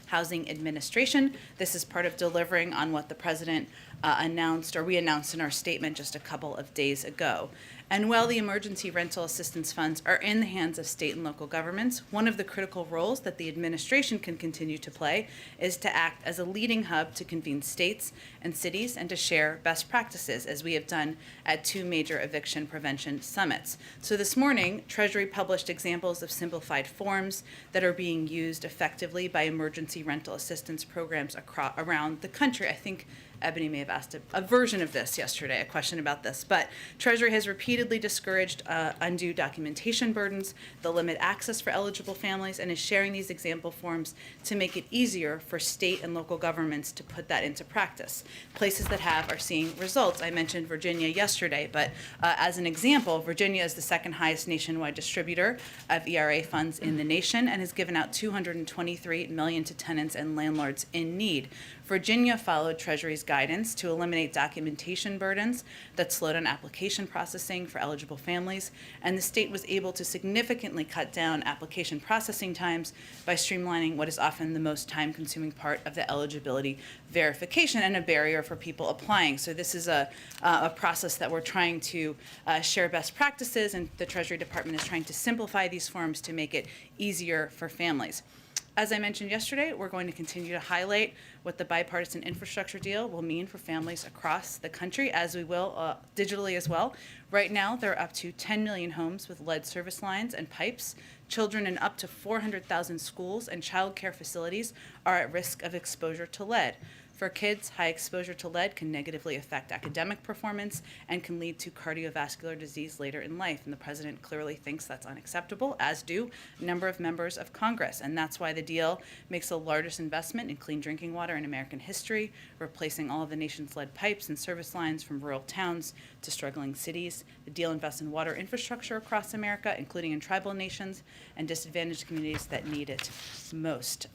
Housing Administration. This is part of delivering on what the president we announced in our statement just a couple of days ago. And while the emergency rental assistance funds are in the hands of state and local governments, one of the critical roles that the administration can continue to play is to act as a leading hub to convene states and cities and to share best practices, as we have done at 2 major eviction prevention summits. So this morning, Treasury published examples of simplified forms that are being used effectively by emergency rental assistance programs around the country. I think Ebony may have asked a version of this yesterday, a question about this, but Treasury has repeatedly discouraged undue documentation burdens that limit access for eligible families, and is sharing these example forms to make it easier for state and local governments to put that into practice. Places that have are seeing results. I mentioned Virginia yesterday, but as an example, Virginia is the second highest nationwide distributor of ERA funds in the nation and has given out $223 million to tenants and landlords in need. Virginia followed Treasury's guidance to eliminate documentation burdens that slow down application processing for eligible families, and the state was able to significantly cut down application processing times by streamlining what is often the most time-consuming part of the eligibility verification and a barrier for people applying. So this is a process that we're trying to share best practices, and the Treasury Department is trying to simplify these forms to make it easier for families. As I mentioned yesterday, we're going to continue to highlight what the bipartisan infrastructure deal will mean for families across the country, as we will digitally as well. Right now, there are up to 10 million homes with lead service lines and pipes. Children in up to 400,000 schools and child care facilities are at risk of exposure to lead. For kids, high exposure to lead can negatively affect academic performance and can lead to cardiovascular disease later in life. And the president clearly thinks that's unacceptable, as do a number of members of Congress. And that's why the deal makes the largest investment in clean drinking water in American history, replacing all of the nation's lead pipes and service lines from rural towns to struggling cities. The deal invests in water infrastructure across America, including in tribal nations and disadvantaged communities that need it most.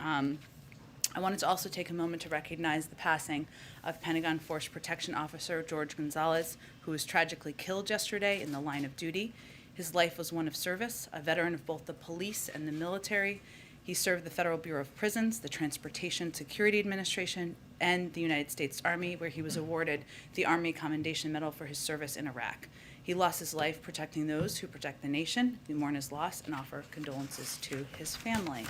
I wanted to also take a moment to recognize the passing of Pentagon Force Protection Officer George Gonzalez, who was tragically killed yesterday in the line of duty. His life was one of service, a veteran of both the police and the military. He served the Federal Bureau of Prisons, the Transportation Security Administration, and the United States Army, where he was awarded the Army Commendation Medal for his service in Iraq. He lost his life protecting those who protect the nation. We mourn his loss and offer condolences to his family.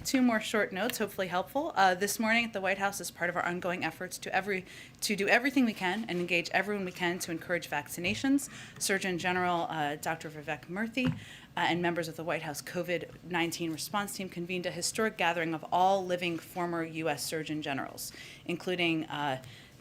2 more short notes, hopefully helpful. This morning at the White House, as part of our ongoing efforts to do everything we can and engage everyone we can to encourage vaccinations, Surgeon General Dr. Vivek Murthy and members of the White House COVID-19 response team convened a historic gathering of all living former U.S. Surgeon Generals, including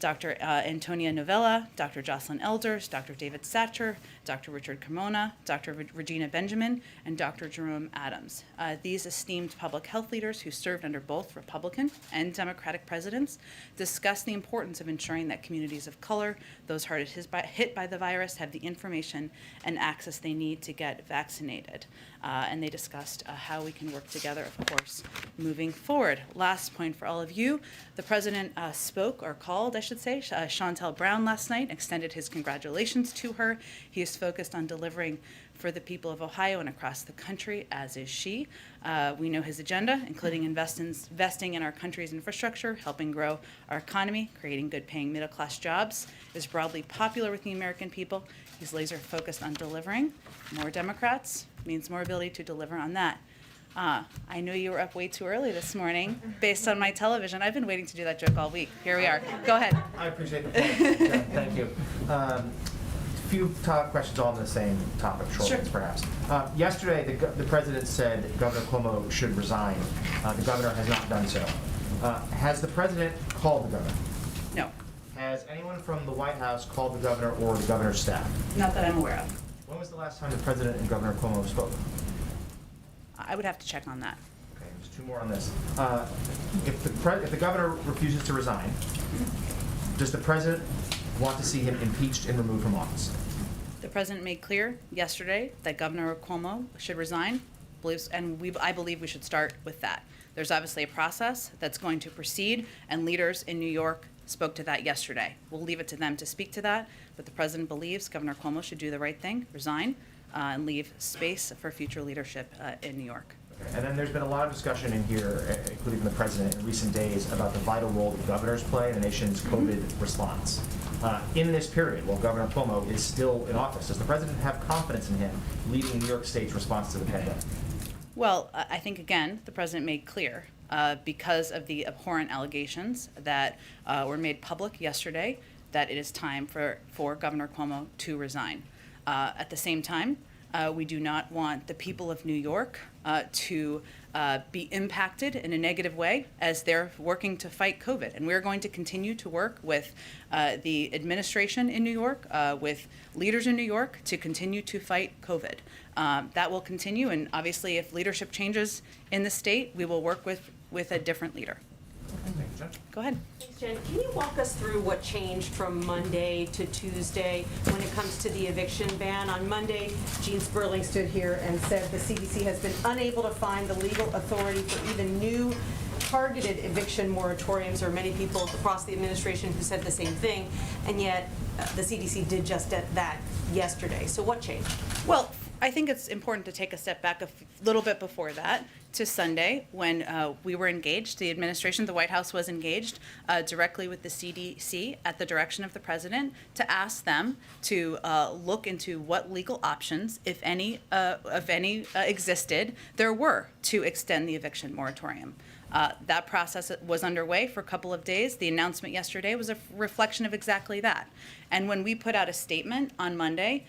Dr. Antonia Novella, Dr. Jocelyn Elders, Dr. David Satcher, Dr. Richard Carmona, Dr. Regina Benjamin, and Dr. Jerome Adams. These esteemed public health leaders, who served under both Republican and Democratic presidents, discussed the importance of ensuring that communities of color, those hardest hit by the virus, have the information and access they need to get vaccinated. And they discussed how we can work together, of course, moving forward. Last point for all of you, the president spoke, or called, I should say, Chantel Brown last night, extended his congratulations to her. He is focused on delivering for the people of Ohio and across the country, as is she. We know his agenda, including investing in our country's infrastructure, helping grow our economy, creating good-paying middle-class jobs, is broadly popular with the American people. He's laser focused on delivering. More Democrats means more ability to deliver on that. I know you were up way too early this morning based on my television. I've been waiting to do that joke all week. Here we are. Go ahead. I appreciate the point. Yeah, thank you. Few questions all on the same topic, short ones perhaps. Yesterday, the president said Governor Cuomo should resign. The governor has not done so. Has the president called the governor? No. Has anyone from the White House called the governor or the governor's staff? Not that I'm aware of. When was the last time the president and Governor Cuomo spoke? I would have to check on that. Okay, there's 2 more on this. If the governor refuses to resign, does the president want to see him impeached and removed from office? The president made clear yesterday that Governor Cuomo should resign, and I believe we should start with that. There's obviously a process that's going to proceed, and leaders in New York spoke to that yesterday. We'll leave it to them to speak to that, but the president believes Governor Cuomo should do the right thing, resign, and leave space for future leadership in New York. And then there's been a lot of discussion in here, including from the president in recent days, about the vital role that governors play in the nation's COVID response. In this period, while Governor Cuomo is still in office, does the president have confidence in him leading New York State's response to the pandemic? Well, I think, again, the president made clear, because of the abhorrent allegations that were made public yesterday, that it is time for Governor Cuomo to resign. At the same time, we do not want the people of New York to be impacted in a negative way as they're working to fight COVID. And we're going to continue to work with the administration in New York, with leaders in New York, to continue to fight COVID. That will continue, and obviously if leadership changes in the state, we will work with a different leader. Thank you, Jen. Go ahead. Thanks, Jen. Can you walk us through what changed from Monday to Tuesday when it comes to the eviction ban? On Monday, Jen Sperling stood here and said the CDC has been unable to find the legal authority for even new targeted eviction moratoriums. There are many people across the administration who said the same thing, and yet the CDC did just that yesterday. So what changed? Well, I think it's important to take a step back a little bit before that to Sunday when we were engaged, the administration, the White House was engaged directly with the CDC at the direction of the president to ask them to look into what legal options, if any, existed there were to extend the eviction moratorium. That process was underway for a couple of days. The announcement yesterday was a reflection of exactly that. And when we put out a statement on Monday,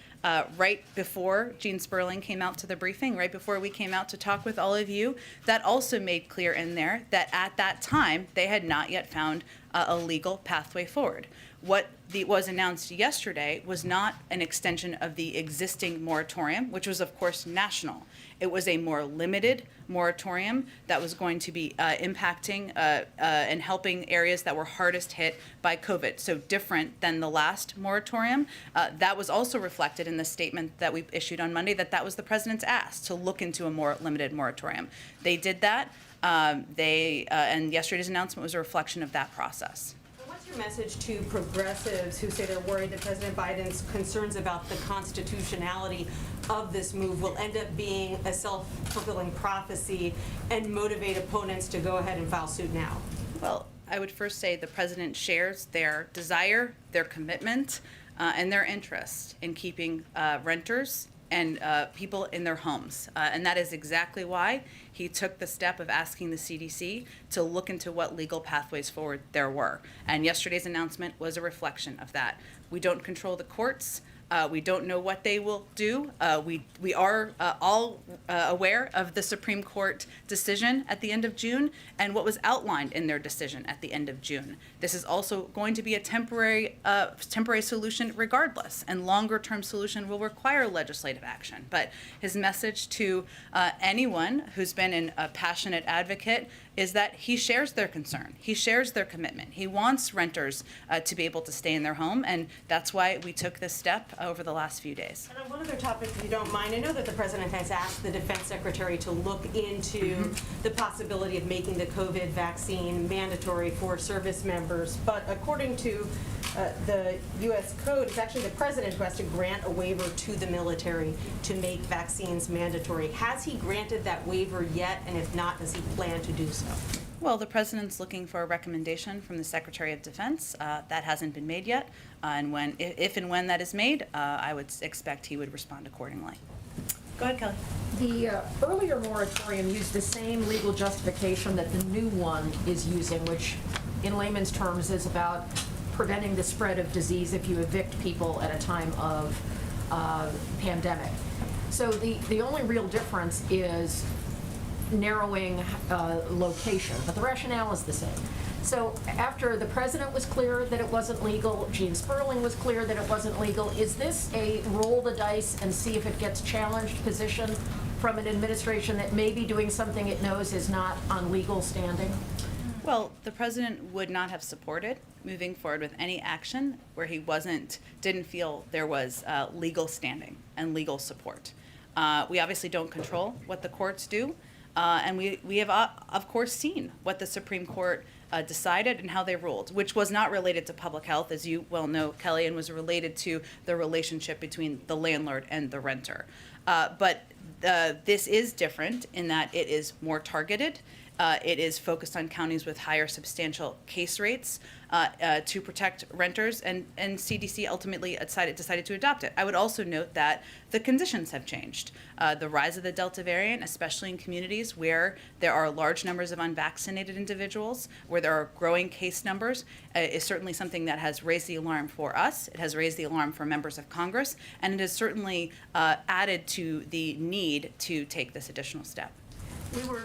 right before Jen Sperling came out to the briefing, right before we came out to talk with all of you, that also made clear in there that at that time, they had not yet found a legal pathway forward. What was announced yesterday was not an extension of the existing moratorium, which was, of course, national. It was a more limited moratorium that was going to be impacting and helping areas that were hardest hit by COVID. So different than the last moratorium. That was also reflected in the statement that we issued on Monday, that was the president's ask to look into a more limited moratorium. They did that. And yesterday's announcement was a reflection of that process. What's your message to progressives who say they're worried that President Biden's concerns about the constitutionality of this move will end up being a self-fulfilling prophecy and motivate opponents to go ahead and file suit now? Well, I would first say the president shares their desire, their commitment, and their interest in keeping renters and people in their homes. And that is exactly why he took the step of asking the CDC to look into what legal pathways forward there were. And yesterday's announcement was a reflection of that. We don't control the courts. We don't know what they will do. We are all aware of the Supreme Court decision at the end of June and what was outlined in their decision at the end of June. This is also going to be a temporary solution regardless, and longer-term solution will require legislative action. But his message to anyone who's been a passionate advocate is that he shares their concern. He shares their commitment. He wants renters to be able to stay in their home, and that's why we took this step over the last few days. And on one other topic, if you don't mind, I know that the president has asked the defense secretary to look into the possibility of making the COVID vaccine mandatory for service members, but according to the U.S. Code, it's actually the president who has to grant a waiver to the military to make vaccines mandatory. Has he granted that waiver yet, and if not, does he plan to do so? Well, the president's looking for a recommendation from the Secretary of Defense. That hasn't been made yet, and if and when that is made, I would expect he would respond accordingly. Go ahead, Kelly. The earlier moratorium used the same legal justification that the new one is using, which in layman's terms is about preventing the spread of disease if you evict people at a time of pandemic. So the only real difference is narrowing location, but the rationale is the same. So after the president was clear that it wasn't legal, Jen Sperling was clear that it wasn't legal, is this a roll the dice and see if it gets challenged position from an administration that may be doing something it knows is not on legal standing? Well, the president would not have supported moving forward with any action where he didn't feel there was legal standing and legal support. We obviously don't control what the courts do, and we have, of course, seen what the Supreme Court decided and how they ruled, which was not related to public health, as you well know, Kelly, and was related to the relationship between the landlord and the renter. But this is different in that it is more targeted. It is focused on counties with higher substantial case rates to protect renters, and CDC ultimately decided to adopt it. I would also note that the conditions have changed. The rise of the Delta variant, especially in communities where there are large numbers of unvaccinated individuals, where there are growing case numbers, is certainly something that has raised the alarm for us. It has raised the alarm for members of Congress, and it has certainly added to the need to take this additional step. We were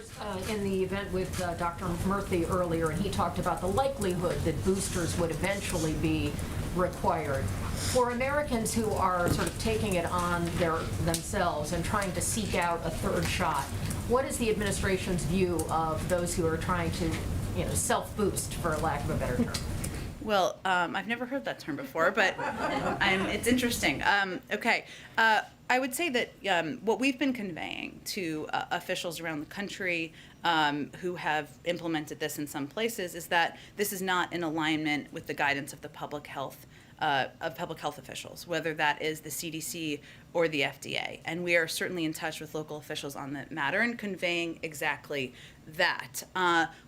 in the event with Dr. Murthy earlier, and he talked about the likelihood that boosters would eventually be required. For Americans who are sort of taking it on themselves and trying to seek out a third shot, what is the administration's view of those who are trying to, self-boost, for lack of a better term? Well, I've never heard that term before, but it's interesting. Okay. I would say that what we've been conveying to officials around the country who have implemented this in some places is that this is not in alignment with the guidance of the public health officials, whether that is the CDC or the FDA. And we are certainly in touch with local officials on that matter and conveying exactly that.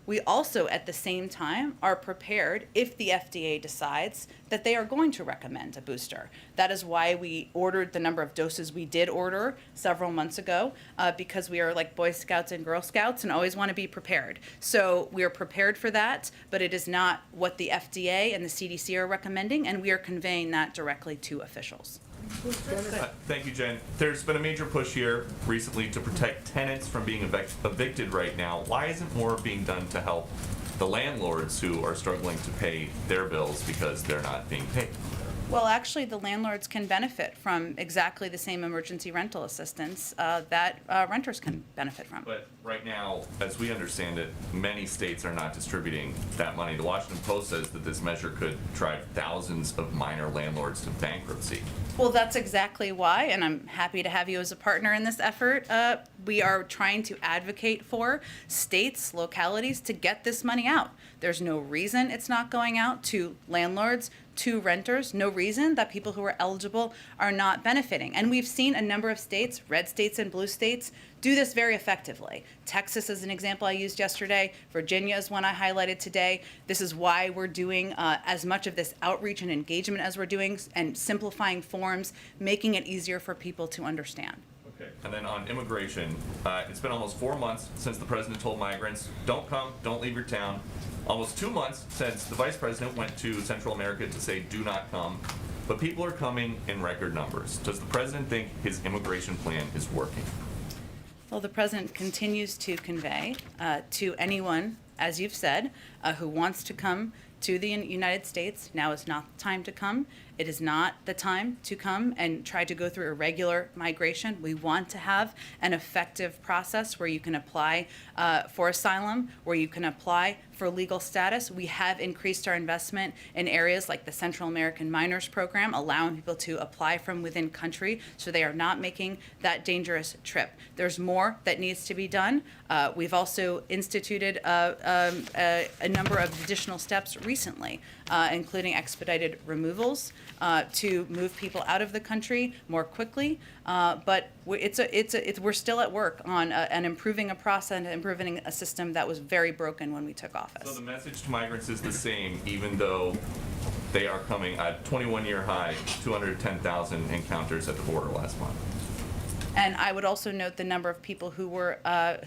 We also, at the same time, are prepared if the FDA decides that they are going to recommend a booster. That is why we ordered the number of doses we did order several months ago, because we are like Boy Scouts and Girl Scouts and always want to be prepared. So we are prepared for that, but it is not what the FDA and the CDC are recommending, and we are conveying that directly to officials. Thank you, Jen. There's been a major push here recently to protect tenants from being evicted right now. Why isn't more being done to help the landlords who are struggling to pay their bills because they're not being paid? Well, actually, the landlords can benefit from exactly the same emergency rental assistance that renters can benefit from. But right now, as we understand it, many states are not distributing that money. The Washington Post says that this measure could drive thousands of minor landlords to bankruptcy. Well, that's exactly why, and I'm happy to have you as a partner in this effort. We are trying to advocate for states, localities to get this money out. There's no reason it's not going out to landlords, to renters, no reason that people who are eligible are not benefiting. And we've seen a number of states, red states and blue states, do this very effectively. Texas is an example I used yesterday. Virginia is one I highlighted today. This is why we're doing as much of this outreach and engagement as we're doing, and simplifying forms, making it easier for people to understand. Okay. And then on immigration, it's been almost 4 months since the president told migrants, don't come, don't leave your town. Almost 2 months since the vice president went to Central America to say, do not come. But people are coming in record numbers. Does the president think his immigration plan is working? Well, the president continues to convey to anyone, as you've said, who wants to come to the United States, now is not the time to come. It is not the time to come and try to go through irregular migration. We want to have an effective process where you can apply for asylum, where you can apply for legal status. We have increased our investment in areas like the Central American Minors Program, allowing people to apply from within country so they are not making that dangerous trip. There's more that needs to be done. We've also instituted a number of additional steps recently, including expedited removals to move people out of the country more quickly. But we're still at work on and improving a process and improving a system that was very broken when we took office. So the message to migrants is the same, even though they are coming at 21-year high, 210,000 encounters at the border last month. And I would also note the number of people who were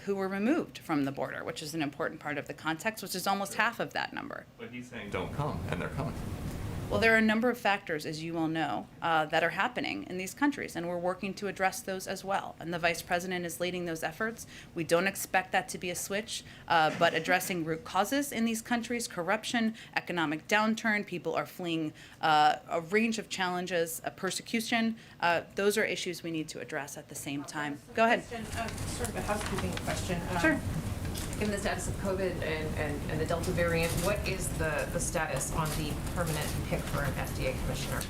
removed from the border, which is an important part of the context, which is almost half of that number. But he's saying don't come, and they're coming. Well, there are a number of factors, as you all know, that are happening in these countries, and we're working to address those as well. And the vice president is leading those efforts. We don't expect that to be a switch, but addressing root causes in these countries, corruption, economic downturn, people are fleeing a range of challenges, persecution. Those are issues we need to address at the same time. Go ahead. Sort of a housekeeping question. Sure. Given the status of COVID and the Delta variant, what is the status on the permanent pick for an FDA commissioner?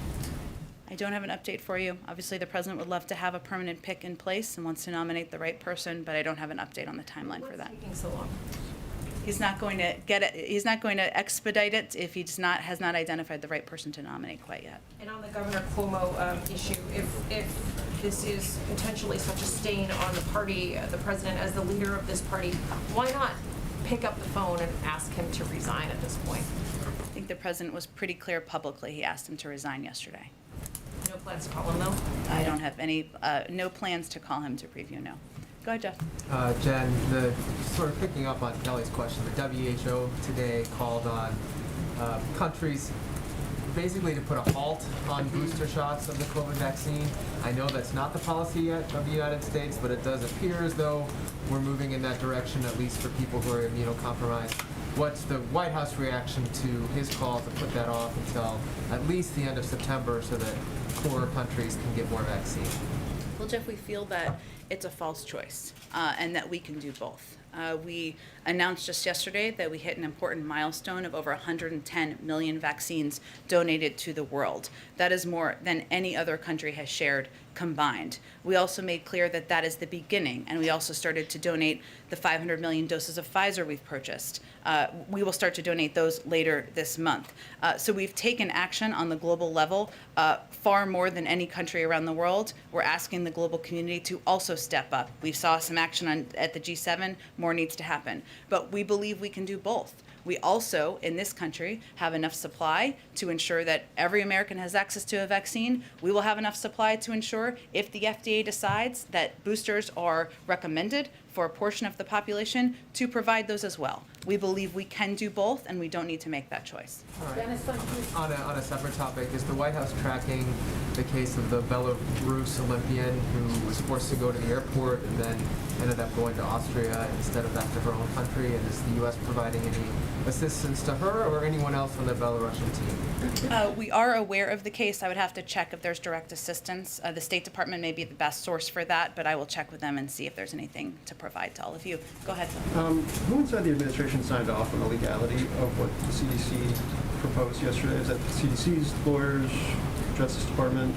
I don't have an update for you. Obviously, the president would love to have a permanent pick in place and wants to nominate the right person, but I don't have an update on the timeline for that. What's taking so long? He's not going to get it. He's not going to expedite it if he has not identified the right person to nominate quite yet. And on the Governor Cuomo issue, if this is potentially such a stain on the party, the president as the leader of this party, why not pick up the phone and ask him to resign at this point? I think the president was pretty clear publicly. He asked him to resign yesterday. No plans to call him, though? I don't have any, no plans to call him to preview, no. Go ahead, Jeff. Jen, sort of picking up on Kelly's question, the WHO today called on countries basically to put a halt on booster shots of the COVID vaccine. I know that's not the policy yet of the United States, but it does appear as though we're moving in that direction, at least for people who are immunocompromised. What's the White House reaction to his call to put that off until at least the end of September so that poorer countries can get more vaccine? Well, Jeff, we feel that it's a false choice and that we can do both. We announced just yesterday that we hit an important milestone of over 110 million vaccines donated to the world. That is more than any other country has shared combined. We also made clear that that is the beginning, and we also started to donate the 500 million doses of Pfizer we've purchased. We will start to donate those later this month. So we've taken action on the global level far more than any country around the world. We're asking the global community to also step up. We saw some action at the G7. More needs to happen. But we believe we can do both. We also, in this country, have enough supply to ensure that every American has access to a vaccine. We will have enough supply to ensure if the FDA decides that boosters are recommended for a portion of the population, to provide those as well. We believe we can do both, and we don't need to make that choice. All right. On a separate topic, is the White House tracking the case of the Belarus Olympian who was forced to go to the airport and then ended up going to Austria instead of back to her own country? And is the U.S. providing any assistance to her or anyone else on the Belarusian team? We are aware of the case. I would have to check if there's direct assistance. The State Department may be the best source for that, but I will check with them and see if there's anything to provide to all of you. Go ahead. Who inside the administration signed off on the legality of what the CDC proposed yesterday? Is that the CDC's lawyers, Justice Department?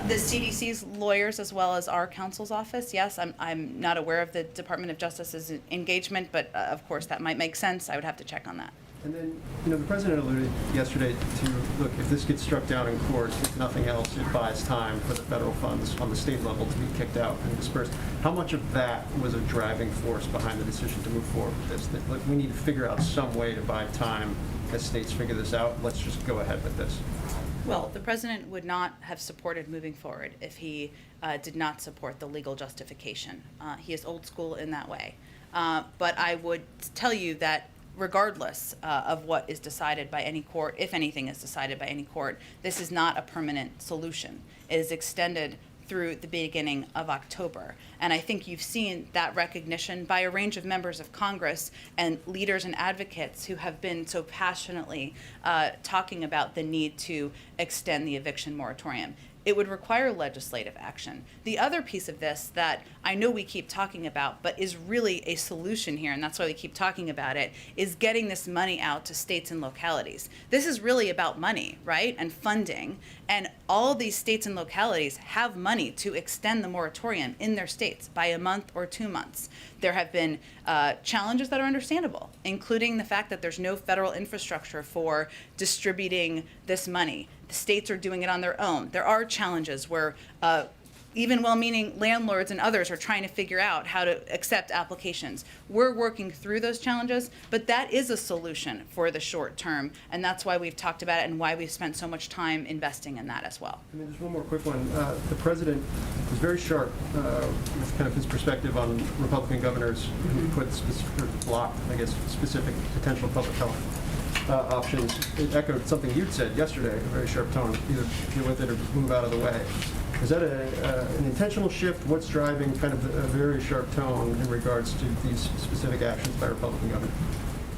The CDC's lawyers, as well as our counsel's office. Yes, I'm not aware of the Department of Justice's engagement, but of course that might make sense. I would have to check on that. And then, the president alluded yesterday to, look, if this gets struck down in court, if nothing else, it buys time for the federal funds on the state level to be kicked out and dispersed. How much of that was a driving force behind the decision to move forward with this? That, look, we need to figure out some way to buy time as states figure this out. Let's just go ahead with this. Well, the president would not have supported moving forward if he did not support the legal justification. He is old school in that way. But I would tell you that regardless of what is decided by any court, if anything is decided by any court, this is not a permanent solution. It is extended through the beginning of October. And I think you've seen that recognition by a range of members of Congress and leaders and advocates who have been so passionately talking about the need to extend the eviction moratorium. It would require legislative action. The other piece of this that I know we keep talking about, but is really a solution here, and that's why we keep talking about it, is getting this money out to states and localities. This is really about money, right, and funding. And all of these states and localities have money to extend the moratorium in their states by a month or 2 months. There have been challenges that are understandable, including the fact that there's no federal infrastructure for distributing this money. The states are doing it on their own. There are challenges where even well-meaning landlords and others are trying to figure out how to accept applications. We're working through those challenges, but that is a solution for the short term, and that's why we've talked about it and why we've spent so much time investing in that as well. There's one more quick one. The president was very sharp with kind of his perspective on Republican governors who put specific potential public health options. It echoed something you'd said yesterday, a very sharp tone, either deal with it or move out of the way. Is that an intentional shift? What's driving kind of a very sharp tone in regards to these specific actions by Republican governors?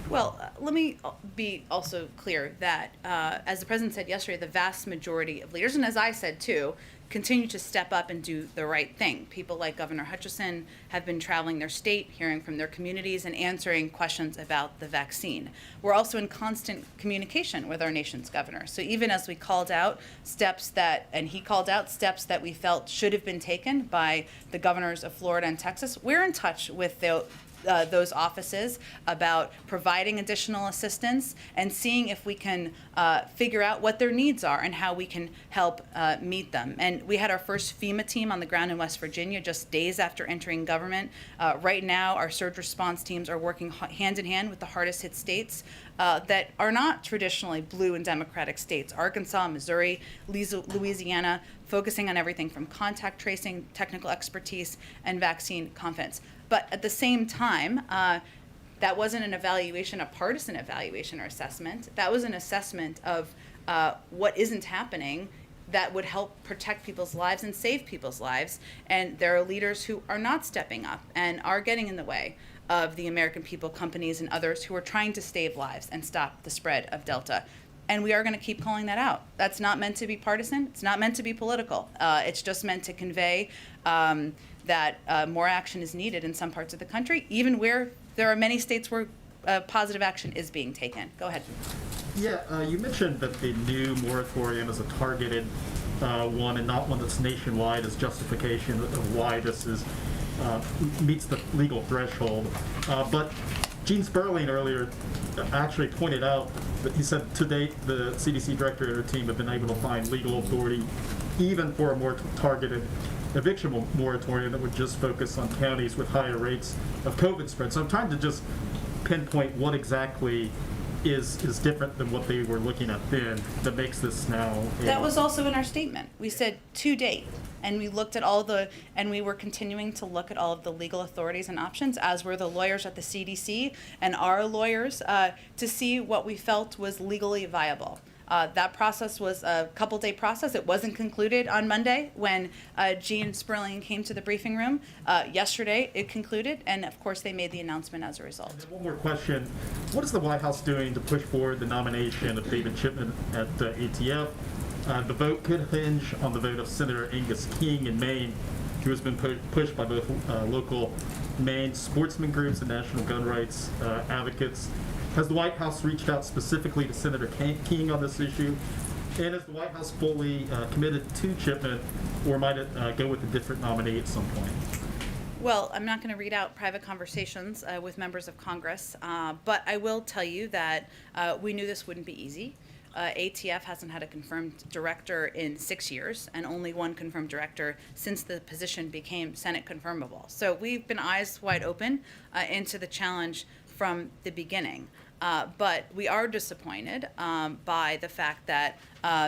Well, let me be also clear that, as the president said yesterday, the vast majority of leaders, and as I said too, continue to step up and do the right thing. People like Governor Hutchinson have been traveling their state, hearing from their communities, and answering questions about the vaccine. We're also in constant communication with our nation's governor. So even as we called out steps that, and he called out steps that we felt should have been taken by the governors of Florida and Texas, we're in touch with those offices about providing additional assistance and seeing if we can figure out what their needs are and how we can help meet them. And we had our first FEMA team on the ground in West Virginia just days after entering government. Right now, our surge response teams are working hand in hand with the hardest hit states that are not traditionally blue and democratic states: Arkansas, Missouri, Louisiana, focusing on everything from contact tracing, technical expertise, and vaccine confidence. But at the same time, that wasn't an evaluation, a partisan evaluation or assessment. That was an assessment of what isn't happening that would help protect people's lives and save people's lives. And there are leaders who are not stepping up and are getting in the way of the American people, companies, and others who are trying to save lives and stop the spread of Delta. And we are going to keep calling that out. That's not meant to be partisan. It's not meant to be political. It's just meant to convey that more action is needed in some parts of the country, even where there are many states where positive action is being taken. Go ahead. Yeah, you mentioned that the new moratorium is a targeted one and not one that's nationwide as justification of why this is meets the legal threshold. But Gene Sperling earlier actually pointed out that he said to date the CDC director and her team have been able to find legal authority even for a more targeted eviction moratorium that would just focus on counties with higher rates of COVID spread. So I'm trying to just pinpoint what exactly is different than what they were looking at then that makes this now. That was also in our statement. We said to date, and we looked at and we were continuing to look at all of the legal authorities and options, as were the lawyers at the CDC and our lawyers, to see what we felt was legally viable. That process was a couple-day process. It wasn't concluded on Monday when Gene Sperling came to the briefing room. Yesterday, it concluded, and of course, they made the announcement as a result. And then one more question. What is the White House doing to push forward the nomination of David Chipman at ATF? The vote could hinge on the vote of Senator Angus King in Maine, who has been pushed by both local Maine sportsman groups and national gun rights advocates. Has the White House reached out specifically to Senator King on this issue? And is the White House fully committed to Chipman, or might it go with a different nominee at some point? Well, I'm not going to read out private conversations with members of Congress, but I will tell you that we knew this wouldn't be easy. ATF hasn't had a confirmed director in 6 years, and only one confirmed director since the position became Senate confirmable. So we've been eyes wide open into the challenge from the beginning. But we are disappointed by the fact that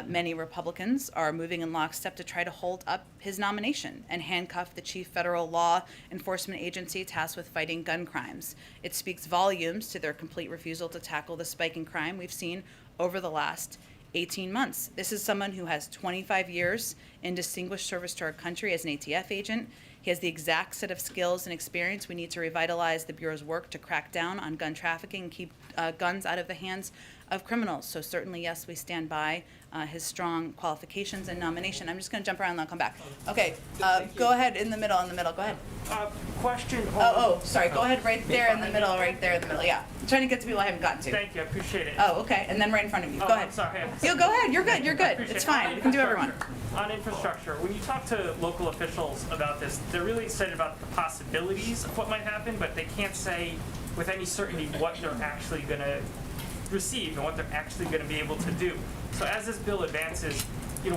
many Republicans are moving in lockstep to try to hold up his nomination and handcuff the chief federal law enforcement agency tasked with fighting gun crimes. It speaks volumes to their complete refusal to tackle the spiking crime we've seen over the last 18 months. This is someone who has 25 years in distinguished service to our country as an ATF agent. He has the exact set of skills and experience we need to revitalize the Bureau's work to crack down on gun trafficking and keep guns out of the hands of criminals. So certainly, yes, we stand by his strong qualifications and nomination. I'm just going to jump around and I'll come back. Okay, go ahead in the middle, Go ahead. Question. Sorry, go ahead right there in the middle, yeah. I'm trying to get to people I haven't gotten to. Thank you, I appreciate it. Oh, okay, and then right in front of you. Go ahead. I'm sorry. Yo, go ahead, you're good. It's fine, we can do everyone. On infrastructure, when you talk to local officials about this, they're really excited about the possibilities of what might happen, but they can't say with any certainty what they're actually going to receive and what they're actually going to be able to do. So as this bill advances,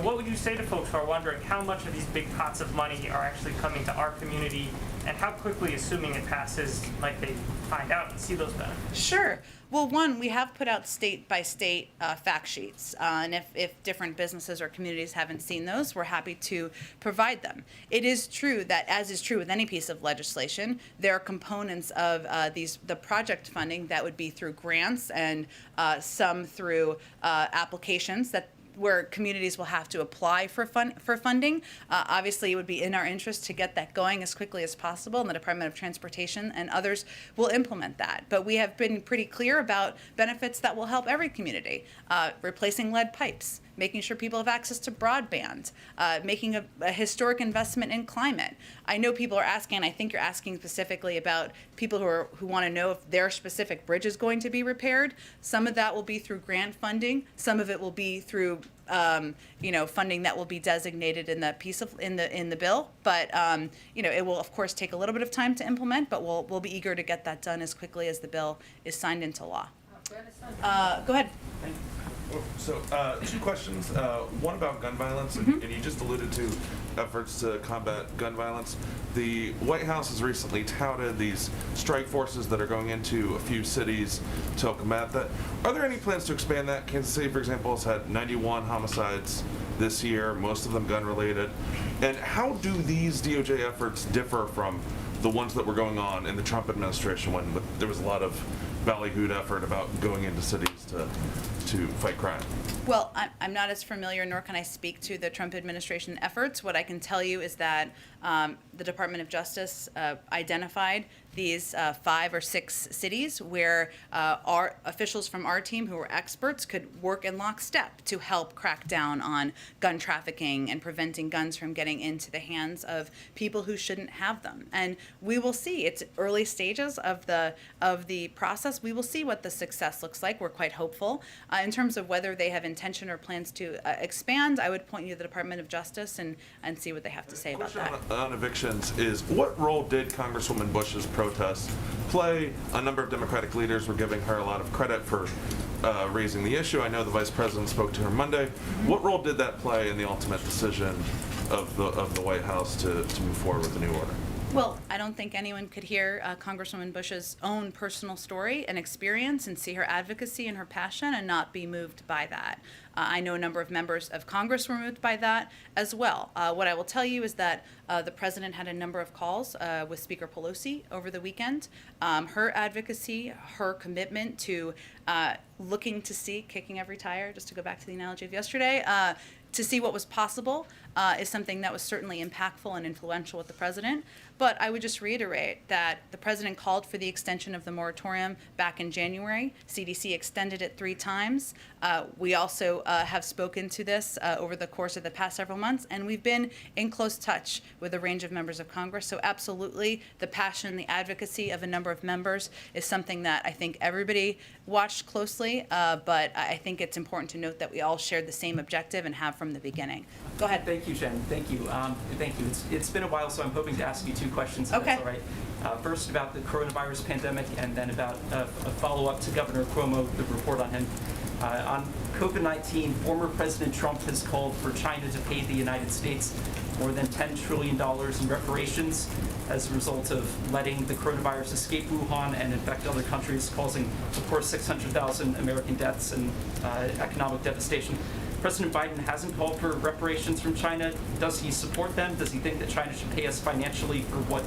what would you say to folks who are wondering how much of these big pots of money are actually coming to our community, and how quickly, assuming it passes, might they find out and see those benefits? Sure. Well, one, we have put out state-by-state fact sheets, and if different businesses or communities haven't seen those, we're happy to provide them. It is true that, as is true with any piece of legislation, there are components of the project funding that would be through grants and some through applications where communities will have to apply for funding. Obviously, it would be in our interest to get that going as quickly as possible, and the Department of Transportation and others will implement that. But we have been pretty clear about benefits that will help every community, replacing lead pipes, making sure people have access to broadband, making a historic investment in climate. I know people are asking, and I think you're asking specifically about people who want to know if their specific bridge is going to be repaired. Some of that will be through grant funding. Some of it will be through funding that will be designated in the piece of in the bill. But it will of course take a little bit of time to implement. But we'll be eager to get that done as quickly as the bill is signed into law. Go ahead. So, two questions. One about gun violence, and you just alluded to efforts to combat gun violence. The White House has recently touted these strike forces that are going into a few cities to help combat that. Are there any plans to expand that? Kansas City, for example, has had 91 homicides this year, most of them gun-related. And how do these DOJ efforts differ from the ones that were going on in the Trump administration when there was a lot of ballyhooed effort about going into cities to fight crime? Well, I'm not as familiar, nor can I speak to the Trump administration efforts. What I can tell you is that the Department of Justice identified these 5 or 6 cities where our officials from our team who are experts could work in lockstep to help crack down on gun trafficking and preventing guns from getting into the hands of people who shouldn't have them. And we will see. It's early stages of the process. We will see what the success looks like. We're quite hopeful. In terms of whether they have intention or plans to expand, I would point you to the Department of Justice and see what they have to say about that. On evictions is, what role did Congresswoman Bush's protests play? A number of Democratic leaders were giving her a lot of credit for raising the issue. I know the Vice President spoke to her Monday. What role did that play in the ultimate decision of the White House to move forward with the new order? Well, I don't think anyone could hear Congresswoman Bush's own personal story and experience and see her advocacy and her passion and not be moved by that. I know a number of members of Congress were moved by that as well. What I will tell you is that the president had a number of calls with Speaker Pelosi over the weekend. Her advocacy, her commitment to looking to see, kicking every tire, just to go back to the analogy of yesterday, to see what was possible is something that was certainly impactful and influential with the president. But I would just reiterate that the president called for the extension of the moratorium back in January. CDC extended it 3 times. We also have spoken to this over the course of the past several months, and we've been in close touch with a range of members of Congress. So absolutely, the passion, the advocacy of a number of members is something that I think everybody watched closely, but I think it's important to note that we all shared the same objective and have from the beginning. Go ahead. Thank you, Jen. Thank you. Thank you. It's been a while, so I'm hoping to ask you 2 questions, if that's all right. First about the coronavirus pandemic, and then about a follow-up to Governor Cuomo, the report on him. On COVID-19, former President Trump has called for China to pay the United States more than $10 trillion in reparations as a result of letting the coronavirus escape Wuhan and infect other countries, causing, of course, 600,000 American deaths and economic devastation. President Biden hasn't called for reparations from China. Does he support them? Does he think that China should pay us financially for what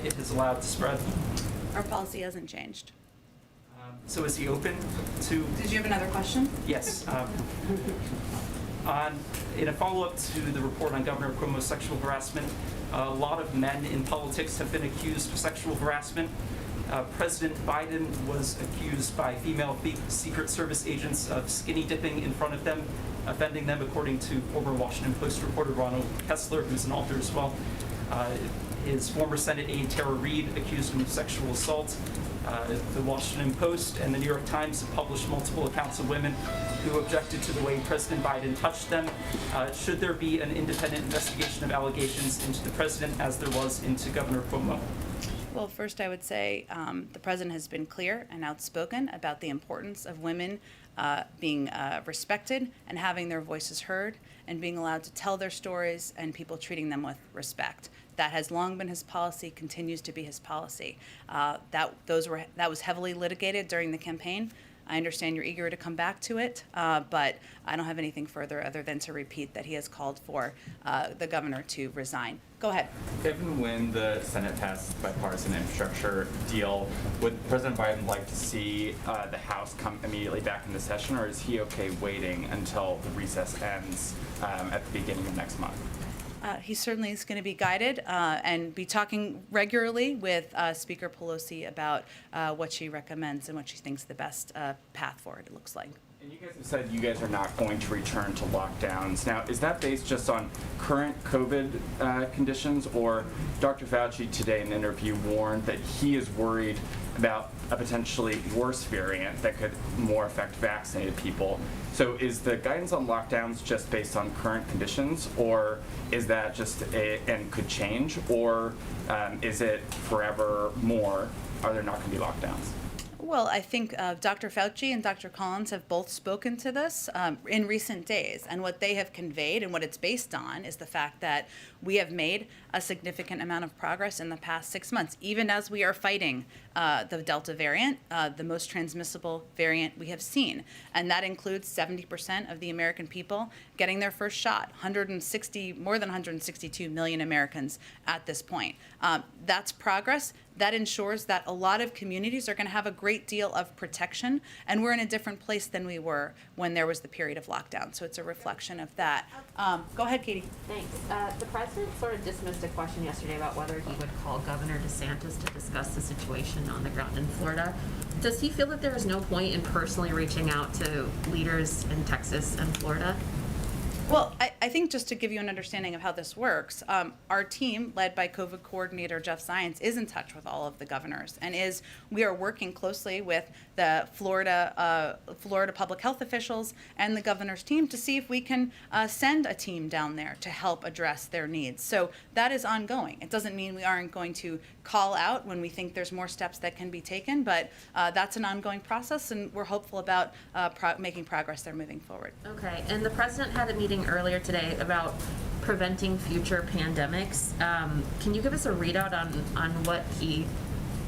it has allowed to spread? Our policy hasn't changed. So is he open to... Did you have another question? Yes. In a follow-up to the report on Governor Cuomo's sexual harassment, a lot of men in politics have been accused of sexual harassment. President Biden was accused by female Secret Service agents of skinny dipping in front of them, offending them, according to former Washington Post reporter Ronald Kessler, who's an author as well. His former Senate aide Tara Reid accused him of sexual assault. The Washington Post and the New York Times have published multiple accounts of women who objected to the way President Biden touched them. Should there be an independent investigation of allegations into the president, as there was into Governor Cuomo? Well, first I would say the president has been clear and outspoken about the importance of women being respected and having their voices heard and being allowed to tell their stories and people treating them with respect. That has long been his policy, continues to be his policy. That was heavily litigated during the campaign. I understand you're eager to come back to it, but I don't have anything further other than to repeat that he has called for the governor to resign. Go ahead. If and when the Senate passes the bipartisan infrastructure deal, would President Biden like to see the House come immediately back into session, or is he okay waiting until the recess ends at the beginning of next month? He certainly is going to be guided and be talking regularly with Speaker Pelosi about what she recommends and what she thinks the best path forward looks like. And you guys have said you guys are not going to return to lockdowns. Now, is that based just on current COVID conditions, or Dr. Fauci today in an interview warned that he is worried about a potentially worse variant that could more affect vaccinated people. So is the guidance on lockdowns just based on current conditions, or is that just and could change, or is it forever more? Are there not going to be lockdowns? Well, I think Dr. Fauci and Dr. Collins have both spoken to this in recent days, and what they have conveyed and what it's based on is the fact that we have made a significant amount of progress in the past 6 months, even as we are fighting the Delta variant, the most transmissible variant we have seen. And that includes 70% of the American people getting their first shot, more than 162 million Americans at this point. That's progress. That ensures that a lot of communities are going to have a great deal of protection, and we're in a different place than we were when there was the period of lockdown. So it's a reflection of that. Go ahead, Katie. Thanks. The president sort of dismissed a question yesterday about whether he would call Governor DeSantis to discuss the situation on the ground in Florida. Does he feel that there is no point in personally reaching out to leaders in Texas and Florida? Well, I think just to give you an understanding of how this works, our team, led by COVID coordinator Jeff Zients, is in touch with all of the governors, and we are working closely with the Florida public health officials and the governor's team to see if we can send a team down there to help address their needs. So that is ongoing. It doesn't mean we aren't going to call out when we think there's more steps that can be taken, but that's an ongoing process, and we're hopeful about making progress there moving forward. Okay, and the president had a meeting earlier today about preventing future pandemics. Can you give us a readout on what he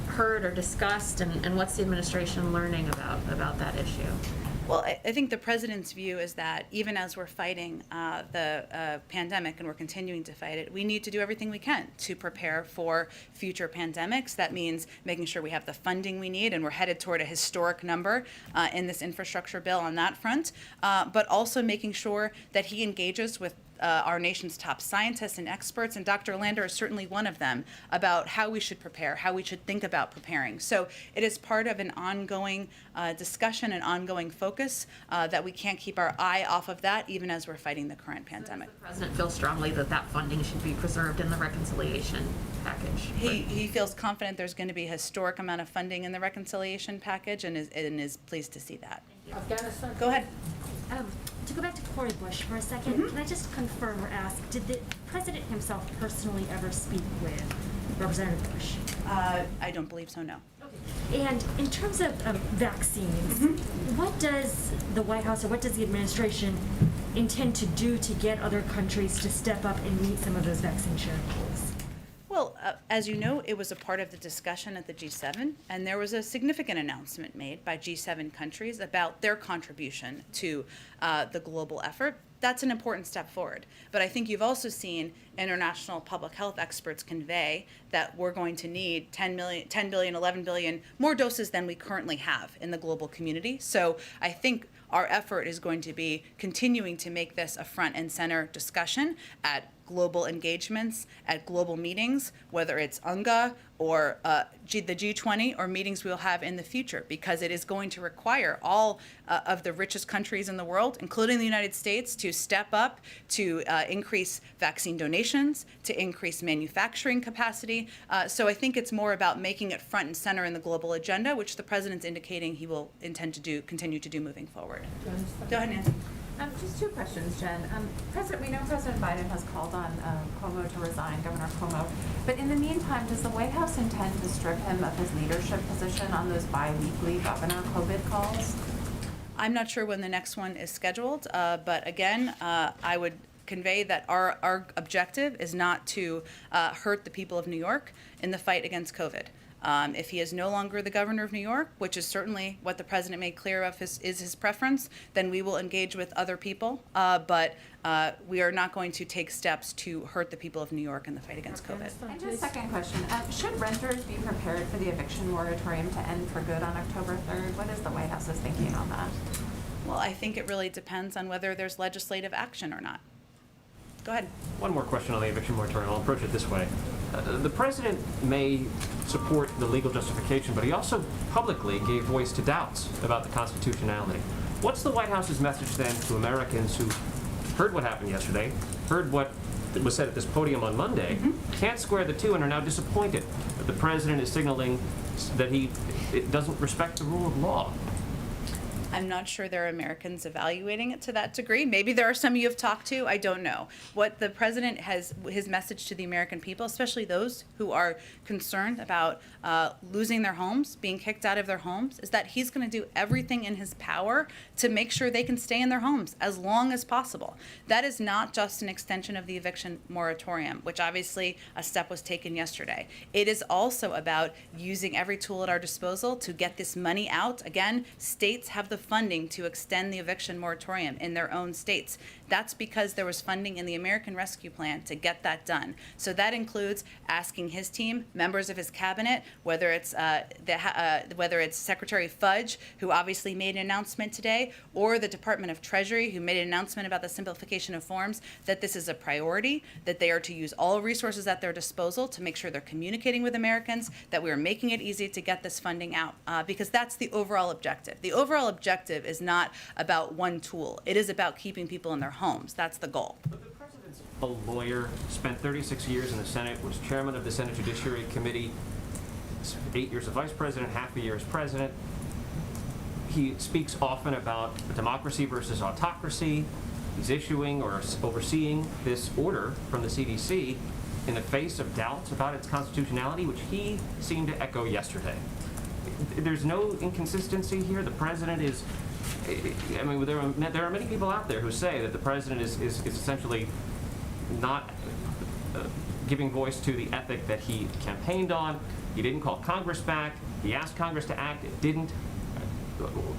heard or discussed, and what's the administration learning about that issue? Well, I think the president's view is that even as we're fighting the pandemic and we're continuing to fight it, we need to do everything we can to prepare for future pandemics. That means making sure we have the funding we need, and we're headed toward a historic number in this infrastructure bill on that front, but also making sure that he engages with our nation's top scientists and experts, and Dr. Lander is certainly one of them, about how we should prepare, how we should think about preparing. So it is part of an ongoing discussion and ongoing focus that we can't keep our eye off of that even as we're fighting the current pandemic. Does the president feel strongly that that funding should be preserved in the reconciliation package? He feels confident there's going to be a historic amount of funding in the reconciliation package, and is pleased to see that. Afghanistan. Go ahead. To go back to Cori Bush for a second, can I just confirm or ask, did the president himself personally ever speak with Representative Bush? I don't believe so, no. Okay. And in terms of vaccines, what does the White House or what does the administration intend to do to get other countries to step up and meet some of those vaccine sharing goals? Well, as you know, it was a part of the discussion at the G7, and there was a significant announcement made by G7 countries about their contribution to the global effort. That's an important step forward. But I think you've also seen international public health experts convey that we're going to need 10 billion, 11 billion more doses than we currently have in the global community. So I think our effort is going to be continuing to make this a front and center discussion at global engagements, at global meetings, whether it's UNGA or the G20 or meetings we'll have in the future, because it is going to require all of the richest countries in the world, including the United States, to step up, to increase vaccine donations, to increase manufacturing capacity. So I think it's more about making it front and center in the global agenda, which the president's indicating he will intend to continue to do moving forward. Go ahead, Nancy. Just two questions, Jen. We know President Biden has called on Cuomo to resign, Governor Cuomo. But in the meantime, does the White House intend to strip him of his leadership position on those bi-weekly governor COVID calls? I'm not sure when the next one is scheduled, but again, I would convey that our objective is not to hurt the people of New York in the fight against COVID. If he is no longer the governor of New York, which is certainly what the president made clear of is his preference, then we will engage with other people. But we are not going to take steps to hurt the people of New York in the fight against COVID. And just second question, should renters be prepared for the eviction moratorium to end for good on October 3rd? What is the White House's thinking on that? Well, I think it really depends on whether there's legislative action or not. Go ahead. One more question on the eviction moratorium. I'll approach it this way. The president may support the legal justification, but he also publicly gave voice to doubts about the constitutionality. What's the White House's message then to Americans who heard what happened yesterday, heard what was said at this podium on Monday, can't square the two, and are now disappointed that the president is signaling that it doesn't respect the rule of law. I'm not sure there are Americans evaluating it to that degree. Maybe there are some you have talked to. I don't know. What the president his message to the American people, especially those who are concerned about losing their homes, being kicked out of their homes, is that he's going to do everything in his power to make sure they can stay in their homes as long as possible. That is not just an extension of the eviction moratorium, which obviously a step was taken yesterday. It is also about using every tool at our disposal to get this money out. Again, states have the funding to extend the eviction moratorium in their own states. That's because there was funding in the American Rescue Plan to get that done. So that includes asking his team, members of his cabinet, whether it's Secretary Fudge, who obviously made an announcement today, or the Department of Treasury, who made an announcement about the simplification of forms, that this is a priority, that they are to use all resources at their disposal to make sure they're communicating with Americans, that we are making it easy to get this funding out, because that's the overall objective. The overall objective is not about one tool. It is about keeping people in their homes. That's the goal. But the president's a lawyer, spent 36 years in the Senate, was chairman of the Senate Judiciary Committee, 8 years as vice president, half a year as president. He speaks often about democracy versus autocracy. He's issuing or overseeing this order from the CDC in the face of doubts about its constitutionality, which he seemed to echo yesterday. There's no inconsistency here. The president is, I mean, there are many people out there who say that the president is essentially not giving voice to the ethic that he campaigned on. He didn't call Congress back. He asked Congress to act. It didn't.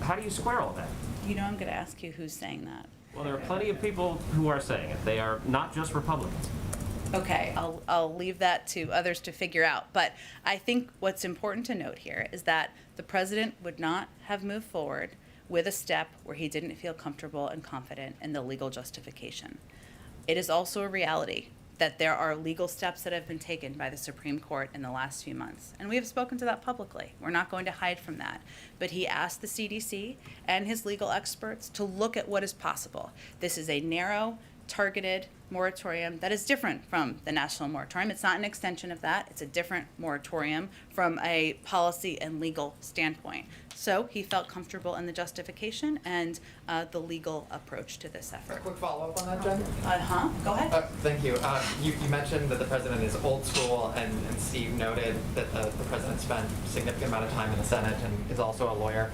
How do you square all that? You know, I'm going to ask you who's saying that. Well, there are plenty of people who are saying it. They are not just Republicans. Okay, I'll leave that to others to figure out. But I think what's important to note here is that the president would not have moved forward with a step where he didn't feel comfortable and confident in the legal justification. It is also a reality that there are legal steps that have been taken by the Supreme Court in the last few months. And we have spoken to that publicly. We're not going to hide from that. But he asked the CDC and his legal experts to look at what is possible. This is a narrow, targeted moratorium that is different from the national moratorium. It's not an extension of that. It's a different moratorium from a policy and legal standpoint. So he felt comfortable in the justification and the legal approach to this effort. A quick follow-up on that, Jen? Go ahead. Thank you. You mentioned that the president is old school, and Steve noted that the president spent a significant amount of time in the Senate and is also a lawyer.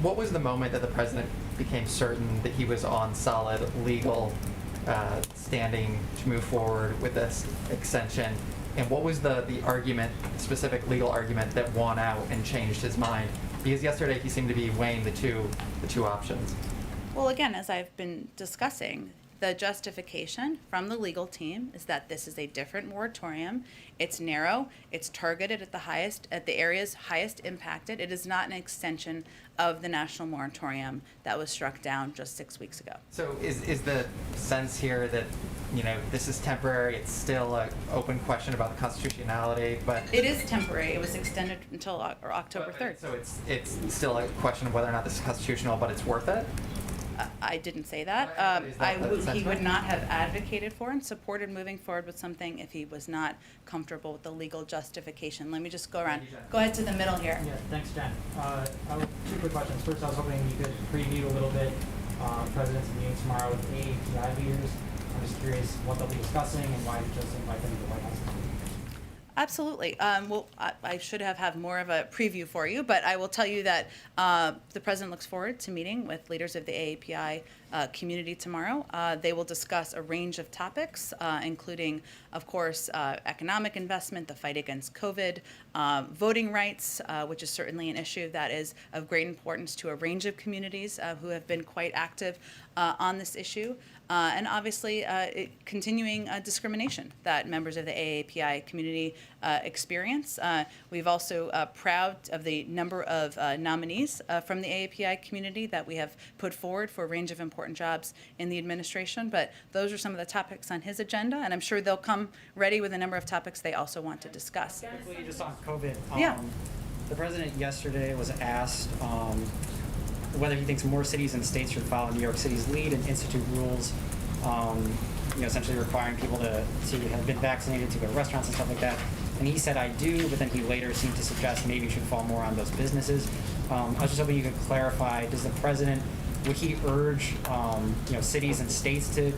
What was the moment that the president became certain that he was on solid legal standing to move forward with this extension? And what was the argument, specific legal argument, that won out and changed his mind? Because yesterday he seemed to be weighing the two options. Well, again, as I've been discussing, the justification from the legal team is that this is a different moratorium. It's narrow. It's targeted at the areas highest impacted. It is not an extension of the national moratorium that was struck down just 6 weeks ago. So is the sense here that, you know, this is temporary, it's still an open question about the constitutionality, but... It is temporary. It was extended until October 3rd. So it's still a question of whether or not this is constitutional, but it's worth it? I didn't say that. Is that the He sentiment? would not have advocated for and supported moving forward with something if he was not comfortable with the legal justification. Let me just go around. Go ahead to the middle here. Yeah, thanks, Jen. Two quick questions. First, I was hoping you could preview a little bit President's meeting tomorrow with AAPI leaders. I'm just curious what they'll be discussing and why you just invite them to the White House. Absolutely. Well, I should have more of a preview for you, but I will tell you that the president looks forward to meeting with leaders of the AAPI community tomorrow. They will discuss a range of topics, including, of course, economic investment, the fight against COVID, voting rights, which is certainly an issue that is of great importance to a range of communities who have been quite active on this issue. And obviously, continuing discrimination that members of the AAPI community experience. We've also proud of the number of nominees from the AAPI community that we have put forward for a range of important jobs in the administration. But those are some of the topics on his agenda, and I'm sure they'll come ready with a number of topics they also want to discuss. Quickly, just on COVID. Yeah. The president yesterday was asked whether he thinks more cities and states should follow New York City's lead and institute rules, essentially requiring people to have been vaccinated to go to restaurants and stuff like that. And he said, I do, but then he later seemed to suggest maybe you should fall more on those businesses. I was just hoping you could clarify, does the president, would he urge cities and states to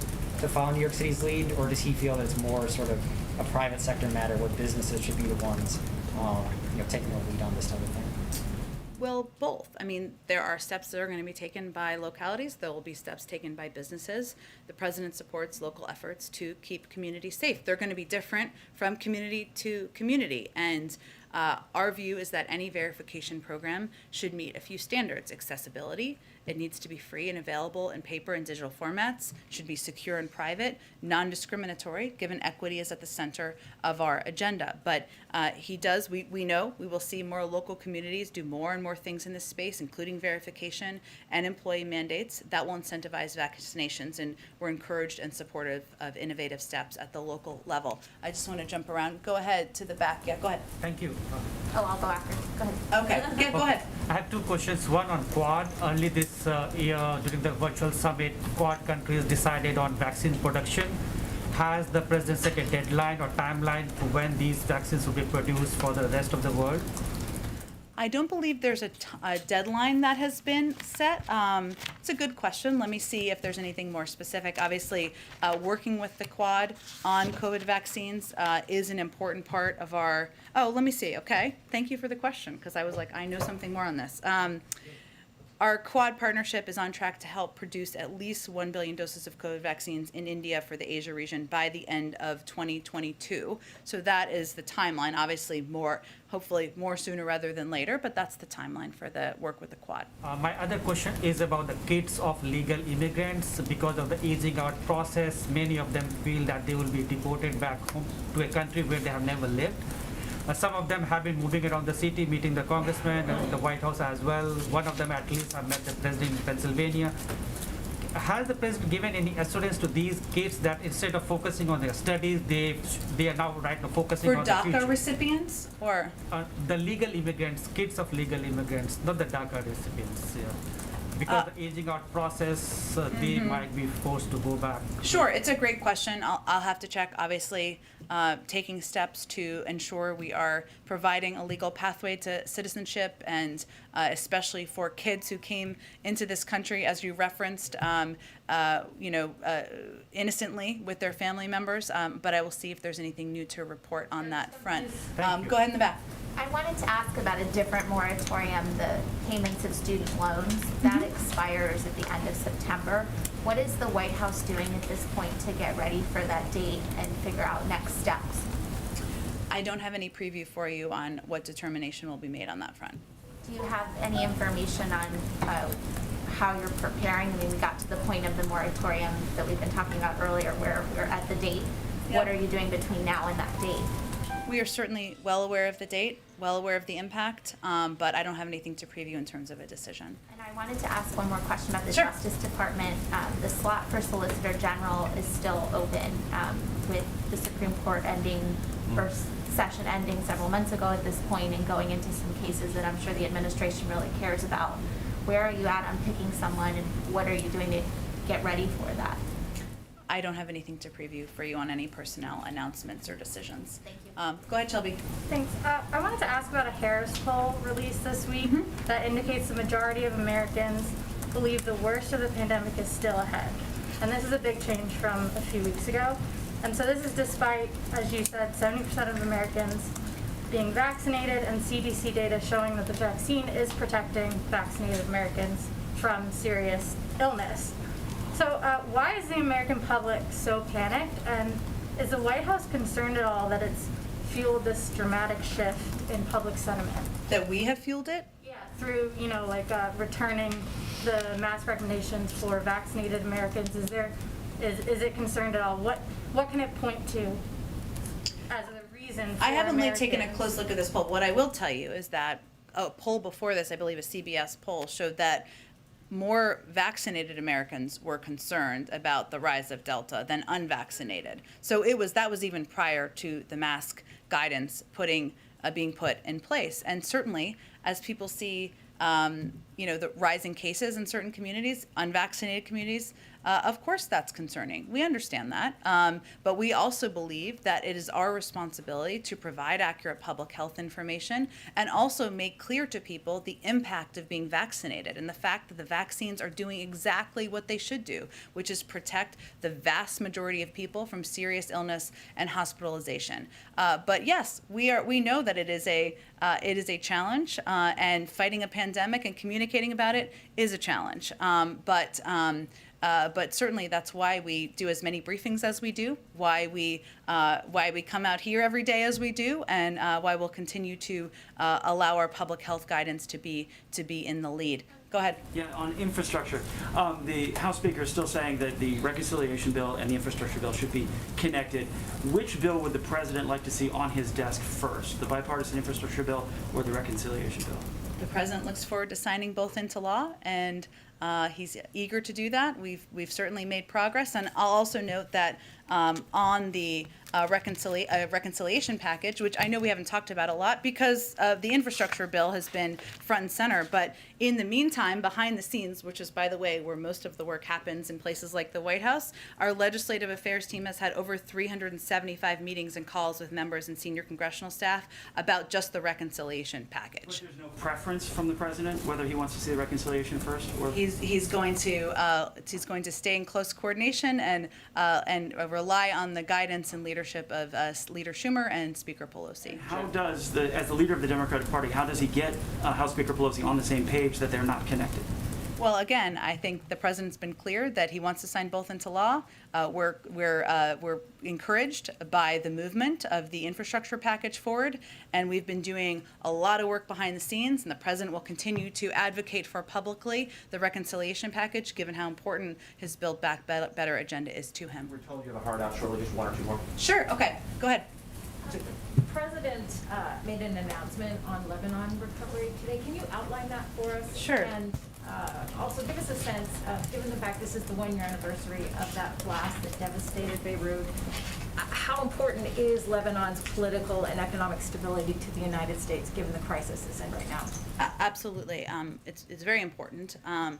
follow New York City's lead, or does he feel that it's more sort of a private sector matter where businesses should be the ones taking the lead on this type of thing? Well, both. I mean, there are steps that are going to be taken by localities. There will be steps taken by businesses. The president supports local efforts to keep communities safe. They're going to be different from community to community. And our view is that any verification program should meet a few standards. Accessibility. It needs to be free and available in paper and digital formats, should be secure and private, non-discriminatory, given equity is at the center of our agenda. But we know we will see more local communities do more and more things in this space, including verification and employee mandates that will incentivize vaccinations, and we're encouraged and supportive of innovative steps at the local level. I just want to jump around. Go ahead to the back. Yeah, go ahead. Thank you. Oh, I'll go after. Go ahead. Okay, yeah, go ahead. I have two questions. One on Quad. Early this year, during the virtual summit, Quad countries decided on vaccine production. Has the president set a deadline or timeline for when these vaccines will be produced for the rest of the world? I don't believe there's a deadline that has been set. It's a good question. Let me see if there's anything more specific. Obviously, working with the Quad on COVID vaccines is an important part of our, let me see. Okay. Thank you for the question, because I was like, I know something more on this. Our Quad partnership is on track to help produce at least 1 billion doses of COVID vaccines in India for the Asia region by the end of 2022. So that is the timeline. Obviously, hopefully more sooner rather than later, but that's the timeline for the work with the Quad. My other question is about the kids of legal immigrants. Because of the aging out process, many of them feel that they will be deported back home to a country where they have never lived. Some of them have been moving around the city, meeting the congressman and the White House as well. One of them at least have met the president in Pennsylvania. Has the president given any assurance to these kids that instead of focusing on their studies, they are now focusing on the future? For DACA recipients or? The legal immigrants, kids of legal immigrants, not the DACA recipients. Yeah. Because the aging out process, they might be forced to go back. Sure, it's a great question. I'll have to check. Obviously, taking steps to ensure we are providing a legal pathway to citizenship, and especially for kids who came into this country, as you referenced, innocently with their family members. But I will see if there's anything new to report on that front. Go ahead in the back. I wanted to ask about a different moratorium, the payments of student loans. That expires at the end of September. What is the White House doing at this point to get ready for that date and figure out next steps? I don't have any preview for you on what determination will be made on that front. Do you have any information on how you're preparing? I mean, we got to the point of the moratorium that we've been talking about earlier where we're at the date. Yep. What are you doing between now and that date? We are certainly well aware of the date, well aware of the impact, but I don't have anything to preview in terms of a decision. And I wanted to ask one more question about the Sure. Justice Department. The slot for Solicitor General is still open with the Supreme Court first session ending several months ago at this point and going into some cases that I'm sure the administration really cares about. Where are you at on picking someone, and what are you doing to get ready for that? I don't have anything to preview for you on any personnel announcements or decisions. Thank you. Go ahead, Shelby. Thanks. I wanted to ask about a Harris poll released this week that indicates the majority of Americans believe the worst of the pandemic is still ahead. And this is a big change from a few weeks ago. And so this is despite, as you said, 70% of Americans being vaccinated and CDC data showing that the vaccine is protecting vaccinated Americans from serious illness. So why is the American public so panicked, and is the White House concerned at all that it's fueled this dramatic shift in public sentiment? That we have fueled it? Yeah, through, returning the mask recommendations for vaccinated Americans. Is it concerned at all? What can it point to as a reason for I haven't Americans? taken a close look at this poll. What I will tell you is that a poll before this, I believe a CBS poll, showed that more vaccinated Americans were concerned about the rise of Delta than unvaccinated. So that was even prior to the mask guidance being put in place. And certainly, as people see, the rising cases in certain communities, unvaccinated communities, of course that's concerning. We understand that. But we also believe that it is our responsibility to provide accurate public health information and also make clear to people the impact of being vaccinated and the fact that the vaccines are doing exactly what they should do, which is protect the vast majority of people from serious illness and hospitalization. But yes, we know that it is a challenge, and fighting a pandemic and communicating about it is a challenge. But certainly that's why we do as many briefings as we do, why we come out here every day as we do, and why we'll continue to allow our public health guidance to be in the lead. Go ahead. Yeah, on infrastructure, the House Speaker is still saying that the reconciliation bill and the infrastructure bill should be connected. Which bill would the president like to see on his desk first, the bipartisan infrastructure bill or the reconciliation bill? The president looks forward to signing both into law, and he's eager to do that. We've certainly made progress, and I'll also note that on the reconciliation package, which I know we haven't talked about a lot because the infrastructure bill has been front and center, but in the meantime, behind the scenes, which is, by the way, where most of the work happens in places like the White House, our legislative affairs team has had over 375 meetings and calls with members and senior congressional staff about just the reconciliation package. But there's no preference from the president whether he wants to see the reconciliation first, or He's going to stay in close coordination and rely on the guidance and leadership of Leader Schumer and Speaker Pelosi. how does as the leader of the Democratic Party, how does he get House Speaker Pelosi on the same page that they're not connected? Well, again, I think the president's been clear that he wants to sign both into law. We're encouraged by the movement of the infrastructure package forward, and we've been doing a lot of work behind the scenes, and the president will continue to advocate for publicly the reconciliation package, given how important his Build Back Better agenda is to him. We're told you have a hard out shortly, just one or two more. Sure, okay, go ahead. The president made an announcement on Lebanon recovery today. Can you outline that for us? Sure. And also give us a sense, given the fact this is the one-year anniversary of that blast that devastated Beirut, how important is Lebanon's political and economic stability to the United States, given the crisis it's in right now? Absolutely. It's very important. On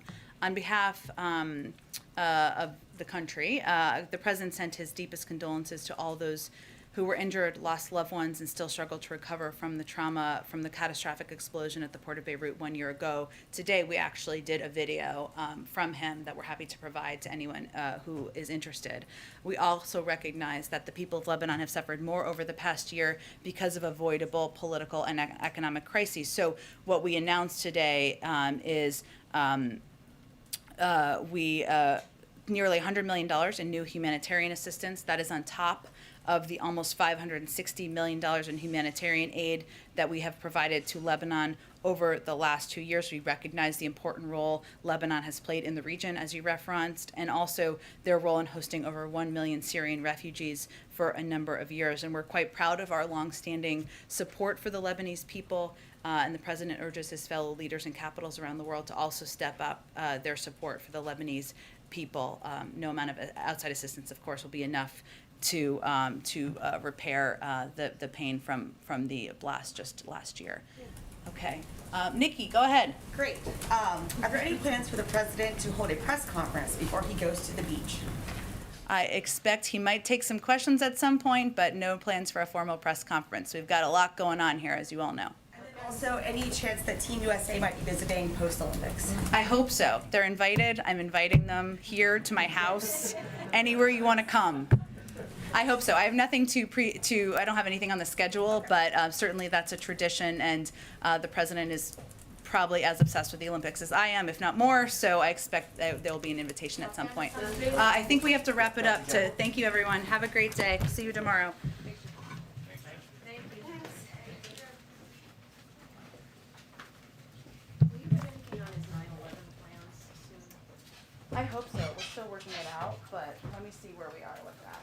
behalf of the country, the president sent his deepest condolences to all those who were injured, lost loved ones, and still struggle to recover from the trauma from the catastrophic explosion at the port of Beirut 1 year ago. Today, we actually did a video from him that we're happy to provide to anyone who is interested. We also recognize that the people of Lebanon have suffered more over the past year because of avoidable political and economic crises. So what we announced today is nearly $100 million in new humanitarian assistance. That is on top of the almost $560 million in humanitarian aid that we have provided to Lebanon over the last 2 years. We recognize the important role Lebanon has played in the region, as you referenced, and also their role in hosting over 1 million Syrian refugees for a number of years. And we're quite proud of our longstanding support for the Lebanese people, and the president urges his fellow leaders in capitals around the world to also step up their support for the Lebanese people. No amount of outside assistance, of course, will be enough to repair the pain from the blast just last year. Okay. Nikki, go ahead. Great. Are there any plans for the president to hold a press conference before he goes to the beach? I expect he might take some questions at some point, but no plans for a formal press conference. We've got a lot going on here, as you all know. And then also, any chance that Team USA might be visiting post-Olympics? I hope so. They're invited. I'm inviting them here to my house, anywhere you want to come. I hope so. I have nothing I don't have anything on the schedule, but certainly that's a tradition, and the president is probably as obsessed with the Olympics as I am, if not more, so I expect there will be an invitation at some point. I think we have to wrap it up. Thank you, everyone. Have a great day. See you tomorrow. I hope so. We're still working it out, but let me see where we are with that.